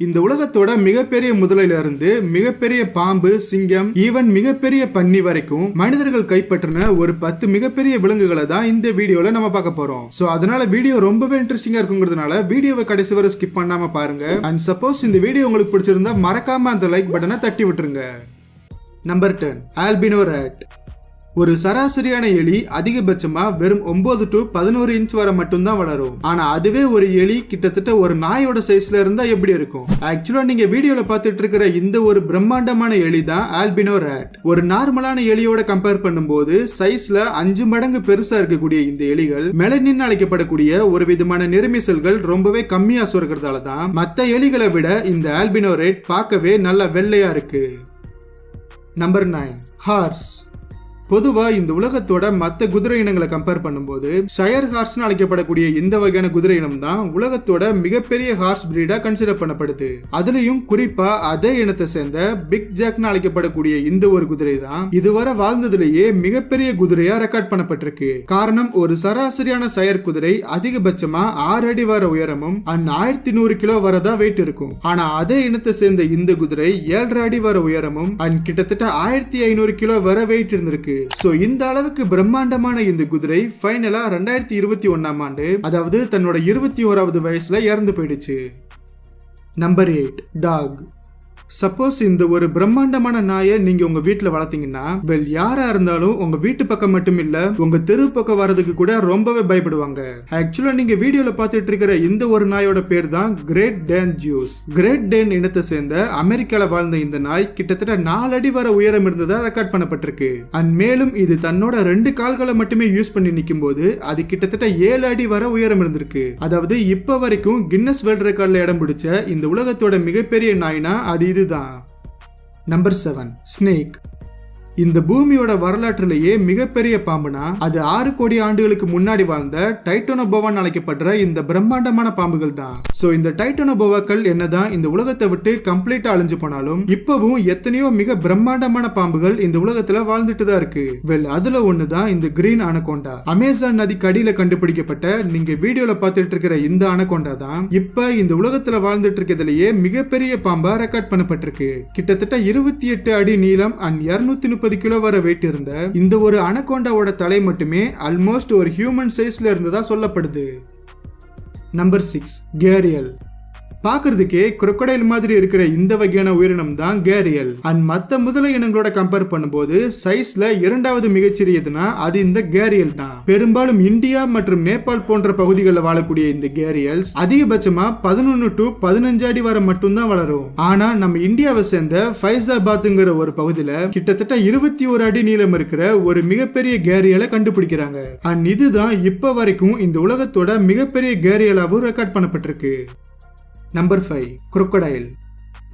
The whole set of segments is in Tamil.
இந்த உலகத்தோட மிகப்பெரிய முதலையில இருந்து மிகப்பெரிய பாம்பு, சிங்கம், ஈவன் மிகப்பெரிய பன்னி வரைக்கும் மனிதர்கள் கைப்பற்றின ஒரு 10 மிகப்பெரிய விலங்குகளை தான் இந்த வீடியோல நம்ம பார்க்க போறோம். சோ அதனால வீடியோ ரொம்பவே இன்ட்ரெஸ்டிங்கா இருக்குங்கிறதுனால வீடியோவை கடைசி வரை ஸ்கிப் பண்ணாம பாருங்க. அண்ட் சப்போஸ் இந்த வீடியோ உங்களுக்கு பிடிச்சிருந்தா மறக்காம அந்த லைக் பட்டனை தட்டி விட்டுருங்க. Number 10, albino rat. ஒரு சராசரியான எலி அதிகபட்சமா வெறும் 9 to 11 இன்ச் வரை மட்டும்தான் வளரும். ஆனா அதுவே ஒரு எலி கிட்டத்தட்ட ஒரு நாயோட சைஸ்ல இருந்தா எப்படி இருக்கும்? ஆக்சுவலா நீங்க வீடியோல பார்த்துட்டு இருக்கிற இந்த ஒரு பிரம்மாண்டமான எலி தான் ஆல்பினோ ராட். ஒரு நார்மலான எலியோட கம்பேர் பண்ணும்போது சைஸ்ல 5 மடங்கு பெருசா இருக்கக்கூடிய இந்த எலிகள் மெலனின் அழைக்கப்படக்கூடிய ஒரு விதமான நிறமி செல்கள் ரொம்பவே கம்மியா சுரக்கிறதால தான் மற்ற எலிகளை விட இந்த ஆல்பினோ ராட் பார்க்கவே நல்ல வெள்ளையா இருக்கு. Number 9, horse. பொதுவா இந்த உலகத்தோட மற்ற குதிரை இனங்களை கம்பேர் பண்ணும்போது ஷயர் ஹார்ஸ் அழைக்கப்படக்கூடிய இந்த வகையான குதிரை இனம் தான் உலகத்தோட மிகப்பெரிய ஹார்ஸ் பிரீடா கன்சிடர் பண்ணப்படுது. அதுலயும் குறிப்பா அதே இனத்தை சேர்ந்த பிக் ஜாக்னு அழைக்கப்படக்கூடிய இந்த ஒரு குதிரை தான் இதுவரை வாழ்ந்ததுலேயே மிகப்பெரிய குதிரையா ரெக்கார்ட் பண்ணப்பட்டிருக்கு. காரணம், ஒரு சராசரியான ஷயர் குதிரை அதிகபட்சமா 6 அடி வர உயரமும் 1100 கிலோ வரதான் வெயிட் இருக்கும். ஆனா அதே இனத்தை சேர்ந்த இந்த குதிரை 7 அடி வர உயரமும் கிட்டத்தட்ட 1500 கிலோ வர வெயிட் இருந்திருக்கு. சோ இந்த அளவுக்கு பிரம்மாண்டமான இந்த குதிரை ஃபைனலா 2021ஆம் ஆண்டு, அதாவது தன்னோட 21வது வயசுல இறந்து போயிடுச்சு. Number 8, talk. சப்போஸ் இந்த ஒரு பிரம்மாண்டமான நாயை நீங்க உங்க வீட்டுல வளர்த்தீங்கன்னா யாரா இருந்தாலும் உங்க வீட்டு பக்கம் மட்டும் இல்ல உங்க தெரு பக்கம் வர்றதுக்கு கூட ரொம்பவே பயப்படுவாங்க. ஆக்சுவலா நீங்க வீடியோல பார்த்துட்டு இருக்கிற இந்த ஒரு நாயோட பேர் தான் great Dane Zeus. Great Dane இனத்தை சேர்ந்த அமெரிக்கால வாழ்ந்த இந்த நாய் கிட்டத்தட்ட 4 அடி வர உயரம் இருந்ததா ரெக்கார்ட் பண்ணப்பட்டிருக்கு. அண்ட் மேலும் இது தன்னோட 2 கால்களை மட்டுமே யூஸ் பண்ணி நிற்கும் போது அது கிட்டத்தட்ட 7 அடி வர உயரம் இருந்திருக்கு. அதாவது இப்ப வரைக்கும் கின்னஸ் வேர்ல்ட் ரெக்கார்ட்ல இடம் பிடிச்ச இந்த உலகத்தோட மிகப்பெரிய நாய்னா அது இதுதான். Number 7, snake. இந்த பூமியோட வரலாற்றிலேயே மிகப்பெரிய பாம்புனா அது 6 கோடி ஆண்டுகளுக்கு முன்னாடி வாழ்ந்த டைட்டானோபோவான்னு அழைக்கப்படுற இந்த பிரம்மாண்டமான பாம்புகள் தான். சோ இந்த டைட்டானோபோவாக்கள் என்னதான் இந்த உலகத்தை விட்டு கம்ப்ளீட்டா அழிஞ்சு போனாலும் இப்பவும் எத்தனையோ மிக பிரம்மாண்டமான பாம்புகள் இந்த உலகத்துல வாழ்ந்துட்டு தான் இருக்கு. அதுல ஒண்ணுதான் இந்த கிரீன் அனகோண்டா. அமேசான் நதிக்கு அடியில கண்டுபிடிக்கப்பட்ட நீங்க வீடியோல பார்த்துட்டு இருக்கிற இந்த அனகோண்டா தான் இப்ப இந்த உலகத்துல வாழ்ந்துட்டு இருக்கிறதுலயே மிகப்பெரிய பாம்பா ரெக்கார்ட் பண்ணப்பட்டிருக்கு. கிட்டத்தட்ட 28 அடி நீளம் 230 கிலோ வர வெயிட் இருந்த இந்த ஒரு அனகோண்டாவோட தலை மட்டுமே ஆல்மோஸ்ட் ஒரு ஹியூமன் சைஸ்ல இருந்ததா சொல்லப்படுது. நம்பர் 6, கேரியல். பாக்குறதுக்கே crocodile மாதிரி இருக்கிற இந்த வகையான உயிரினம் தான் கேரியல். அண்ட் மத்த முதலை இனங்களோட கம்பேர் பண்ணும்போது சைஸ்ல 2வது மிகச்சிறியதுன்னா அது இந்த கேரியல் தான். பெரும்பாலும் இந்தியா மற்றும் நேபாள் போன்ற பகுதிகளில் வாழக்கூடிய இந்த கேரியல்ஸ் அதிகபட்சமா 11 to 15 அடி வரை மட்டும்தான் வளரும். ஆனா நம்ம இந்தியாவை சேர்ந்த ஃபைசாபாத்ங்கிற ஒரு பகுதியில கிட்டத்தட்ட 21 அடி நீளம் இருக்கிற ஒரு மிகப்பெரிய கேரியலை கண்டுபிடிக்கிறாங்க. அண்ட் இதுதான் இப்ப வரைக்கும் இந்த உலகத்தோட மிகப்பெரிய கேரியலாவும் ரெக்கார்ட் பண்ணப்பட்டிருக்கு. Number 5, crocodile.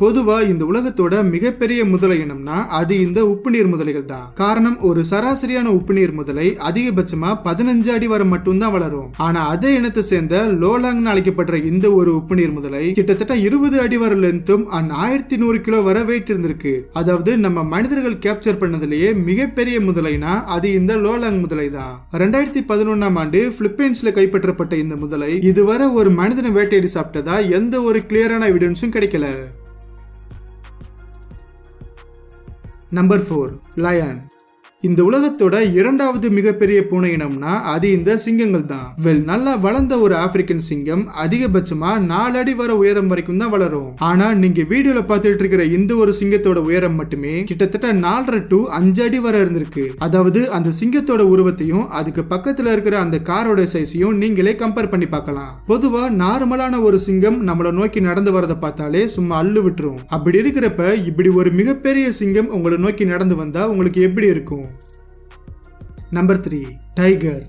பொதுவா இந்த உலகத்தோட மிகப்பெரிய முதலை இனம்னா அது இந்த உப்பு நீர் முதலைகள் தான். காரணம், ஒரு சராசரியான உப்பு நீர் முதலை அதிகபட்சமா 15 அடி வரை மட்டும்தான் வளரும். ஆனா அதே இனத்தை சேர்ந்த லோலாங்னு அழைக்கப்படுற இந்த ஒரு உப்பு நீர் முதலை கிட்டத்தட்ட 20 அடி வரை லென்த்தும் 1100 கிலோ வரை வெயிட் இருந்திருக்கு. அதாவது நம்ம மனிதர்கள் கேப்சர் பண்ணதுலயே மிகப்பெரிய முதலைனா அது இந்த லோலாங் முதலை தான். 2011ஆம் ஆண்டு பிலிப்பைன்ஸ்ல கைப்பற்றப்பட்ட இந்த முதலை இதுவரை ஒரு மனிதனை வேட்டையாடி சாப்பிட்டதா எந்த ஒரு கிளியரான எவிடன்ஸும் கிடைக்கல. Number 4, lion. இந்த உலகத்தோட 2வது மிகப்பெரிய பூனை இனம்னா அது இந்த சிங்கங்கள் தான். நல்லா வளர்ந்த ஒரு ஆப்பிரிக்கன் சிங்கம் அதிகபட்சமா 4 அடி வர உயரம் வரைக்கும் தான் வளரும். ஆனா நீங்க வீடியோல பார்த்துட்டு இருக்கிற இந்த ஒரு சிங்கத்தோட உயரம் மட்டுமே கிட்டத்தட்ட 4.5 to 5 அடி வரை இருந்திருக்கு. அதாவது அந்த சிங்கத்தோட உருவத்தையும் அதுக்கு பக்கத்துல இருக்கிற அந்த காரோட சைஸையும் நீங்களே கம்பேர் பண்ணி பார்க்கலாம். பொதுவா நார்மலான ஒரு சிங்கம் நம்மள நோக்கி நடந்து வரதை பார்த்தாலே சும்மா அள்ளு விட்டுரும். அப்படி இருக்கிறப்ப இப்படி ஒரு மிகப்பெரிய சிங்கம் உங்களை நோக்கி நடந்து வந்தா உங்களுக்கு எப்படி இருக்கும்? Number 3, tiger.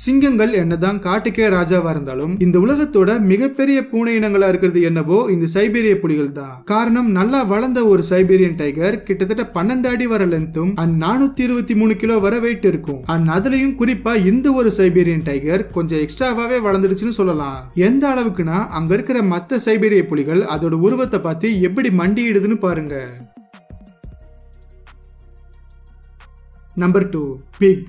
சிங்கங்கள் என்னதான் காட்டுக்கே ராஜாவா இருந்தாலும் இந்த உலகத்தோட மிகப்பெரிய பூனை இனங்களா இருக்கிறது என்னவோ இந்த சைபீரிய புலிகள் தான். காரணம், நல்லா வளர்ந்த ஒரு சைபீரியன் டைகர் கிட்டத்தட்ட 12 அடி வர லென்த்தும் 423 கிலோ வர வெயிட் இருக்கும். அதுலயும் குறிப்பா இந்த ஒரு சைபீரியன் டைகர் கொஞ்சம் எக்ஸ்ட்ராவாவே வளர்ந்துருச்சுன்னு சொல்லலாம். எந்த அளவுக்குன்னா அங்க இருக்கிற மத்த சைபீரிய புலிகள் அதோட உருவத்தை பார்த்து எப்படி மண்டியிடுதுன்னு பாருங்க. Number 2, big.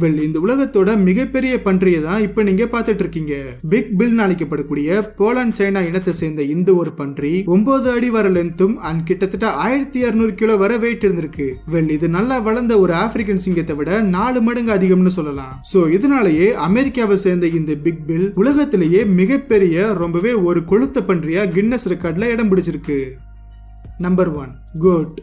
வெல் இந்த உலகத்தோட மிகப்பெரிய பன்றியை தான் இப்ப நீங்க பாத்துட்டு இருக்கீங்க. பிக் பில் அழைக்கப்படக்கூடிய போலாந்து சைனா இனத்தை சேர்ந்த இந்த ஒரு பன்றி 9 அடி வர லென்த்தும் அண்ட் கிட்டத்தட்ட 1200 கிலோ வர வெயிட் இருந்திருக்கு. வெல் இது நல்லா வளர்ந்த ஒரு ஆப்பிரிக்கன் சிங்கத்தை விட 4 மடங்கு அதிகம்னு சொல்லலாம். சோ இதனாலேயே அமெரிக்காவை சேர்ந்த இந்த பிக் பில் உலகத்திலேயே மிகப்பெரிய ரொம்பவே ஒரு கொழுத்த பன்றியா கின்னஸ் ரெக்கார்ட்ல இடம் பிடிச்சிருக்கு. Number 1 code.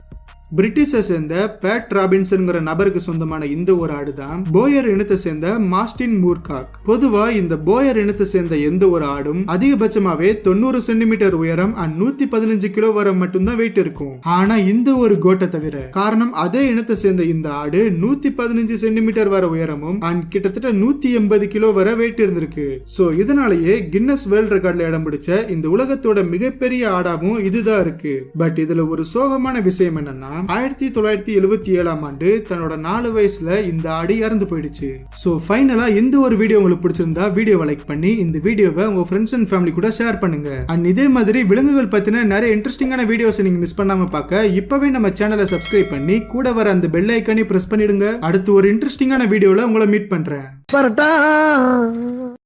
பிரிட்டிஷை சேர்ந்த பேட் ராபின்சன்ங்கிற நபருக்கு சொந்தமான இந்த ஒரு ஆடு தான் போயர் இனத்தை சேர்ந்த மாஸ்டின் மூர்காக். பொதுவா இந்த போயர் இனத்தை சேர்ந்த எந்த ஒரு ஆடும் அதிகபட்சமாவே 90 சென்டிமீட்டர் உயரம் அண்ட் 115 கிலோ வரை மட்டும்தான் வெயிட் இருக்கும். ஆனா இந்த ஒரு கோட்டை தவிர, காரணம் அதே இனத்தை சேர்ந்த இந்த ஆடு 115 சென்டிமீட்டர் வர உயரமும் அண்ட் கிட்டத்தட்ட 180 கிலோ வரை வெயிட் இருந்திருக்கு. சோ இதனாலேயே கின்னஸ் வேர்ல்ட் ரெக்கார்ட்ல இடம் பிடிச்ச இந்த உலகத்தோட மிகப்பெரிய ஆடாவும் இதுதான் இருக்கு. பட் இதுல ஒரு சோகமான விஷயம் என்னன்னா 1977 ஆண்டு தன்னோட 4 வயசுல இந்த ஆடு இறந்து போயிடுச்சு. சோ ஃபைனலா இந்த ஒரு வீடியோ உங்களுக்கு பிடிச்சிருந்தா வீடியோவை லைக் பண்ணி இந்த வீடியோவை உங்க ஃப்ரெண்ட்ஸ் அண்ட் ஃபேமிலி கூட ஷேர் பண்ணுங்க. அண்ட் இதே மாதிரி விலங்குகள் பத்தின நிறைய இன்ட்ரெஸ்டிங்கான வீடியோஸ் நீங்க மிஸ் பண்ணாம பார்க்க இப்பவே நம்ம சேனலை சப்ஸ்கிரைப் பண்ணி கூட வர அந்த பெல் ஐக்கானை பிரஸ் பண்ணிடுங்க. அடுத்து ஒரு இன்ட்ரெஸ்டிங்கான வீடியோல உங்களை மீட் பண்றேன்.